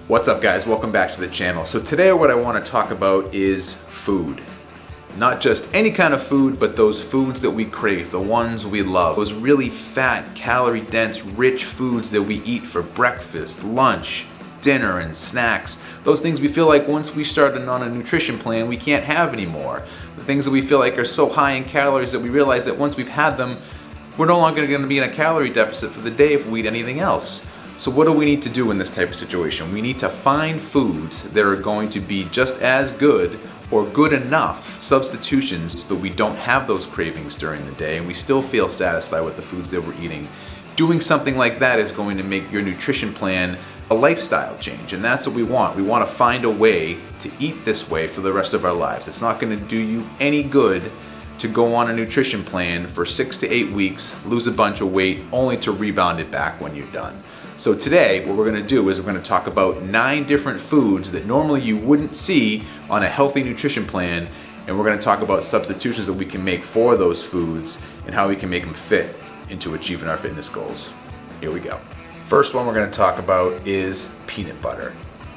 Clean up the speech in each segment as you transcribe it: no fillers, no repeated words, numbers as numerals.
What's up guys, welcome back to the channel. So today what I want to talk about is food. Not just any kind of food, but those foods that we crave, the ones we love. Those really fat, calorie dense, rich foods that we eat for breakfast, lunch, dinner, and snacks. Those things we feel like once we start on a nutrition plan we can't have anymore. The things that we feel like are so high in calories that we realize that once we've had them, we're no longer going to be in a calorie deficit for the day if we eat anything else. So what do we need to do in this type of situation? We need to find foods that are going to be just as good or good enough substitutions so that we don't have those cravings during the day and we still feel satisfied with the foods that we're eating. Doing something like that is going to make your nutrition plan a lifestyle change, and that's what we want. We want to find a way to eat this way for the rest of our lives. It's not going to do you any good to go on a nutrition plan for 6 to 8 weeks, lose a bunch of weight, only to rebound it back when you're done. So today, what we're going to do is we're going to talk about 9 different foods that normally you wouldn't see on a healthy nutrition plan, and we're going to talk about substitutions that we can make for those foods and how we can make them fit into achieving our fitness goals. Here we go. First one we're going to talk about is peanut butter.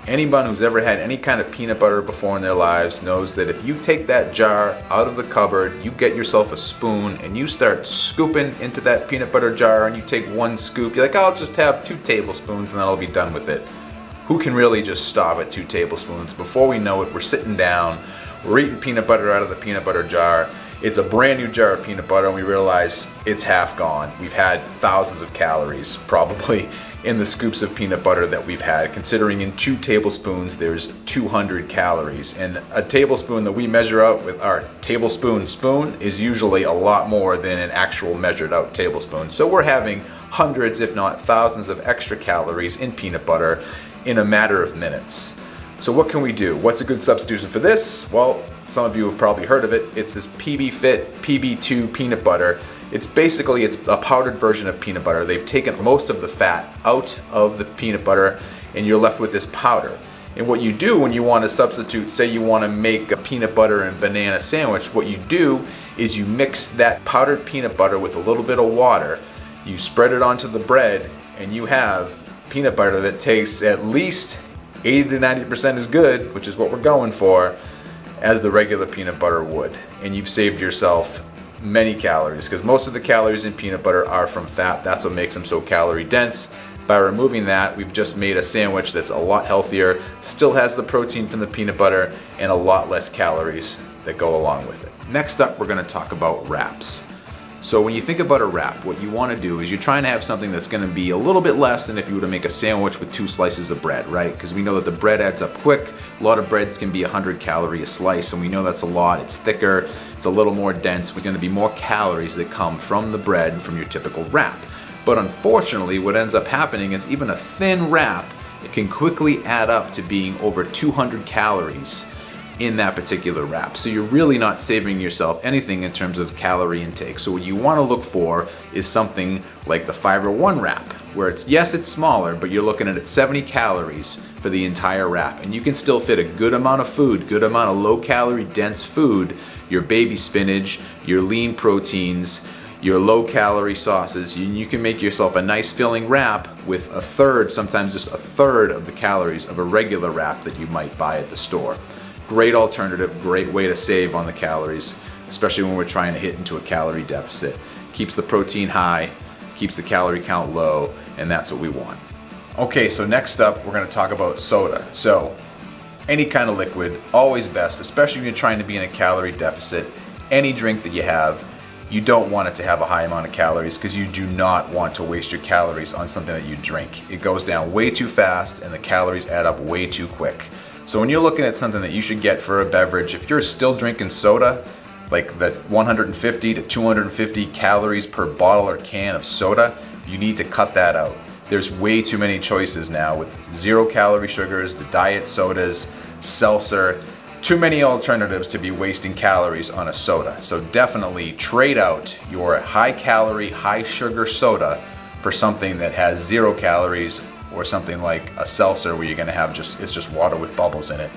Anyone who's ever had any kind of peanut butter before in their lives knows that if you take that jar out of the cupboard, you get yourself a spoon and you start scooping into that peanut butter jar and you take 1 scoop, you're like, I'll just have 2 tablespoons and then I'll be done with it. Who can really just stop at 2 tablespoons? Before we know it, we're sitting down, we're eating peanut butter out of the peanut butter jar. It's a brand new jar of peanut butter and we realize it's half gone. We've had thousands of calories probably in the scoops of peanut butter that we've had, considering in 2 tablespoons there's 200 calories. And a tablespoon that we measure out with our tablespoon spoon is usually a lot more than an actual measured out tablespoon. So we're having hundreds if not thousands of extra calories in peanut butter in a matter of minutes. So what can we do? What's a good substitution for this? Well, some of you have probably heard of it. It's this PB Fit PB2 peanut butter. It's a powdered version of peanut butter. They've taken most of the fat out of the peanut butter and you're left with this powder. And what you do when you want to substitute, say you want to make a peanut butter and banana sandwich, what you do is you mix that powdered peanut butter with a little bit of water, you spread it onto the bread, and you have peanut butter that tastes at least 80 to 90% as good, which is what we're going for, as the regular peanut butter would. And you've saved yourself many calories, because most of the calories in peanut butter are from fat. That's what makes them so calorie dense. By removing that, we've just made a sandwich that's a lot healthier, still has the protein from the peanut butter, and a lot less calories that go along with it. Next up, we're going to talk about wraps. So when you think about a wrap, what you want to do is you're trying to have something that's going to be a little bit less than if you were to make a sandwich with 2 slices of bread, right? Because we know that the bread adds up quick. A lot of breads can be 100 calories a slice, and we know that's a lot. It's thicker, it's a little more dense. There's going to be more calories that come from the bread from your typical wrap. But unfortunately, what ends up happening is even a thin wrap, it can quickly add up to being over 200 calories in that particular wrap. So you're really not saving yourself anything in terms of calorie intake. So what you want to look for is something like the Fiber One wrap, where yes, it's smaller, but you're looking at 70 calories for the entire wrap. And you can still fit a good amount of food, good amount of low calorie dense food, your baby spinach, your lean proteins, your low calorie sauces. You can make yourself a nice filling wrap with 1/3, sometimes just 1/3 of the calories of a regular wrap that you might buy at the store. Great alternative, great way to save on the calories, especially when we're trying to hit into a calorie deficit. Keeps the protein high, keeps the calorie count low, and that's what we want. Okay, so next up, we're going to talk about soda. So, any kind of liquid, always best, especially when you're trying to be in a calorie deficit. Any drink that you have, you don't want it to have a high amount of calories because you do not want to waste your calories on something that you drink. It goes down way too fast and the calories add up way too quick. So when you're looking at something that you should get for a beverage, if you're still drinking soda, like the 150 to 250 calories per bottle or can of soda, you need to cut that out. There's way too many choices now with 0 calorie sugars, the diet sodas, seltzer, too many alternatives to be wasting calories on a soda. So definitely trade out your high calorie, high sugar soda for something that has 0 calories, or something like a seltzer where you're going to have it's just water with bubbles in it.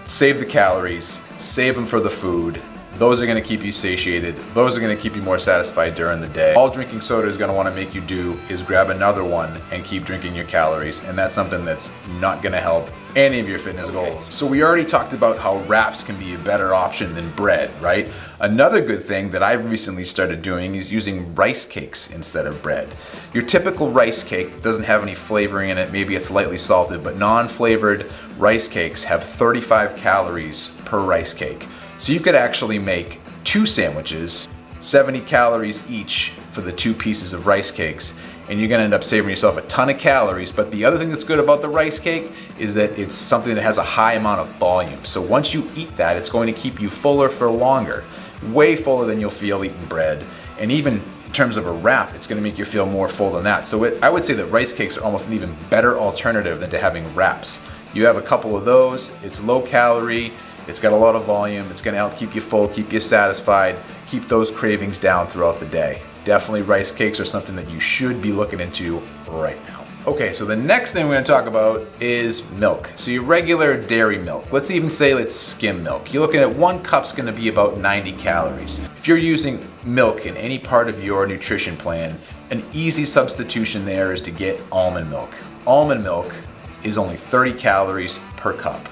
Save the calories, save them for the food. Those are gonna keep you satiated. Those are gonna keep you more satisfied during the day. All drinking soda is gonna wanna make you do is grab another one and keep drinking your calories, and that's something that's not gonna help any of your fitness goals. So we already talked about how wraps can be a better option than bread, right? Another good thing that I've recently started doing is using rice cakes instead of bread. Your typical rice cake doesn't have any flavoring in it, maybe it's lightly salted, but non-flavored rice cakes have 35 calories per rice cake. So you could actually make 2 sandwiches, 70 calories each for the 2 pieces of rice cakes, and you're gonna end up saving yourself a ton of calories. But the other thing that's good about the rice cake is that it's something that has a high amount of volume. So once you eat that, it's going to keep you fuller for longer, way fuller than you'll feel eating bread. And even in terms of a wrap, it's gonna make you feel more full than that. So I would say that rice cakes are almost an even better alternative than to having wraps. You have a couple of those, it's low calorie, it's got a lot of volume, it's gonna help keep you full, keep you satisfied, keep those cravings down throughout the day. Definitely rice cakes are something that you should be looking into right now. Okay, so the next thing we're gonna talk about is milk. So your regular dairy milk, let's even say it's skim milk. You're looking at 1 cup's gonna be about 90 calories. If you're using milk in any part of your nutrition plan, an easy substitution there is to get almond milk. Almond milk is only 30 calories per cup.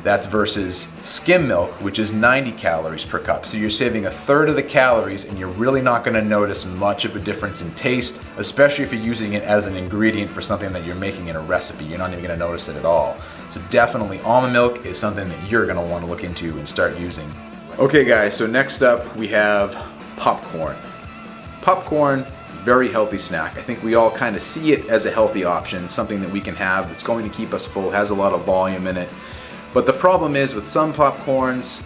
That's versus skim milk, which is 90 calories per cup. So you're saving 1/3 of the calories, and you're really not gonna notice much of a difference in taste, especially if you're using it as an ingredient for something that you're making in a recipe. You're not even gonna notice it at all. So definitely almond milk is something that you're gonna wanna look into and start using. Okay guys, so next up we have popcorn. Popcorn, very healthy snack. I think we all kind of see it as a healthy option, something that we can have that's going to keep us full, has a lot of volume in it. But the problem is with some popcorns,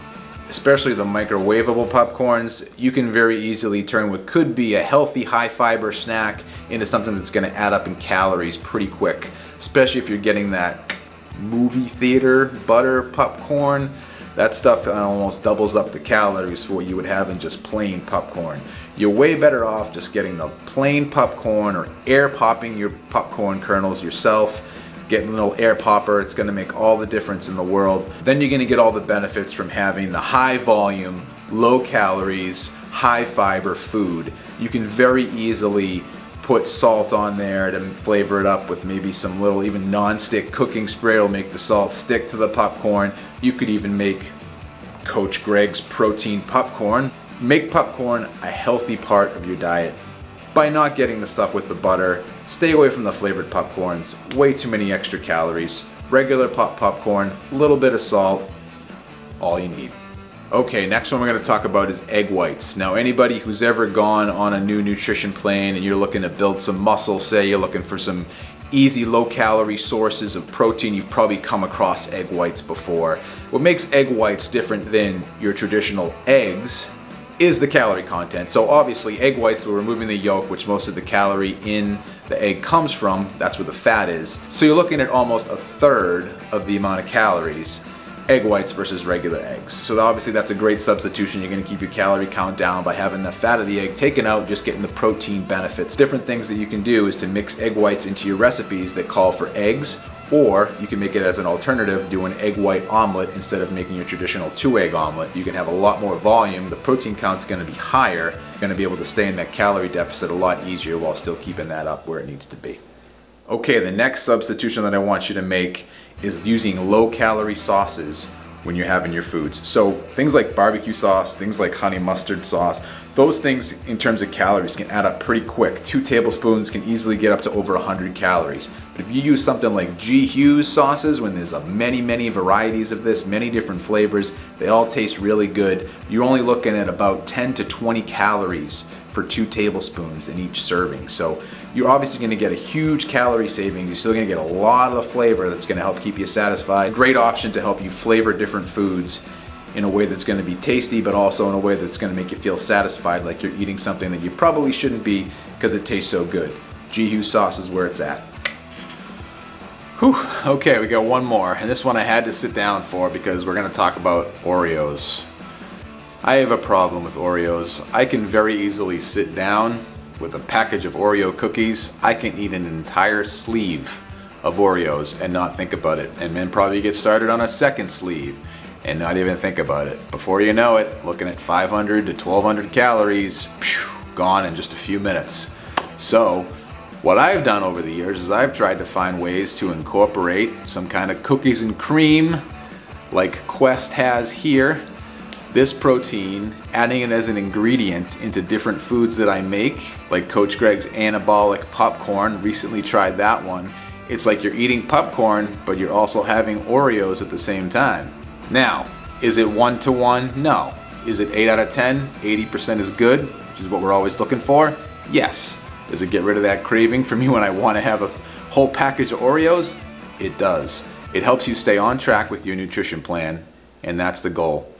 especially the microwavable popcorns, you can very easily turn what could be a healthy high fiber snack into something that's gonna add up in calories pretty quick, especially if you're getting that movie theater butter popcorn. That stuff almost doubles up the calories for what you would have in just plain popcorn. You're way better off just getting the plain popcorn or air popping your popcorn kernels yourself. Getting a little air popper, it's gonna make all the difference in the world. Then you're gonna get all the benefits from having the high volume, low calories, high fiber food. You can very easily put salt on there to flavor it up with maybe some little even non-stick cooking spray will make the salt stick to the popcorn. You could even make Coach Greg's protein popcorn. Make popcorn a healthy part of your diet by not getting the stuff with the butter. Stay away from the flavored popcorns, way too many extra calories. Regular popcorn, a little bit of salt, all you need. Okay, next one we're gonna talk about is egg whites. Now anybody who's ever gone on a new nutrition plan and you're looking to build some muscle, say you're looking for some easy low calorie sources of protein, you've probably come across egg whites before. What makes egg whites different than your traditional eggs is the calorie content. So obviously egg whites, we're removing the yolk, which most of the calorie in the egg comes from. That's where the fat is. So you're looking at almost 1/3 of the amount of calories, egg whites versus regular eggs. So obviously that's a great substitution. You're gonna keep your calorie count down by having the fat of the egg taken out, just getting the protein benefits. Different things that you can do is to mix egg whites into your recipes that call for eggs, or you can make it as an alternative, do an egg white omelet instead of making your traditional 2-egg omelet. You can have a lot more volume, the protein count's gonna be higher, you're gonna be able to stay in that calorie deficit a lot easier while still keeping that up where it needs to be. Okay, the next substitution that I want you to make is using low calorie sauces when you're having your foods. So things like barbecue sauce, things like honey mustard sauce, those things in terms of calories can add up pretty quick. 2 tablespoons can easily get up to over 100 calories. But if you use something like G. Hughes sauces, when there's many varieties of this, many different flavors, they all taste really good. You're only looking at about 10 to 20 calories for 2 tablespoons in each serving. So you're obviously gonna get a huge calorie savings. You're still gonna get a lot of the flavor that's gonna help keep you satisfied. Great option to help you flavor different foods in a way that's gonna be tasty, but also in a way that's gonna make you feel satisfied, like you're eating something that you probably shouldn't be because it tastes so good. G. Hughes sauce is where it's at. Whew, okay, we got one more, and this one I had to sit down for because we're gonna talk about Oreos. I have a problem with Oreos. I can very easily sit down with a package of Oreo cookies. I can eat an entire sleeve of Oreos and not think about it, and then probably get started on a second sleeve and not even think about it. Before you know it, looking at 500 to 1200 calories, gone in just a few minutes. So what I've done over the years is I've tried to find ways to incorporate some kind of cookies and cream like Quest has here. This protein, adding it as an ingredient into different foods that I make, like Coach Greg's anabolic popcorn. Recently tried that one. It's like you're eating popcorn, but you're also having Oreos at the same time. Now, is it 1-to-1? No. Is it 8 out of 10? 80% is good, which is what we're always looking for? Yes. Does it get rid of that craving for me when I want to have a whole package of Oreos? It does. It helps you stay on track with your nutrition plan, and that's the goal.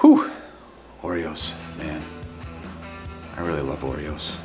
Whew. Oreos, man. I really love Oreos.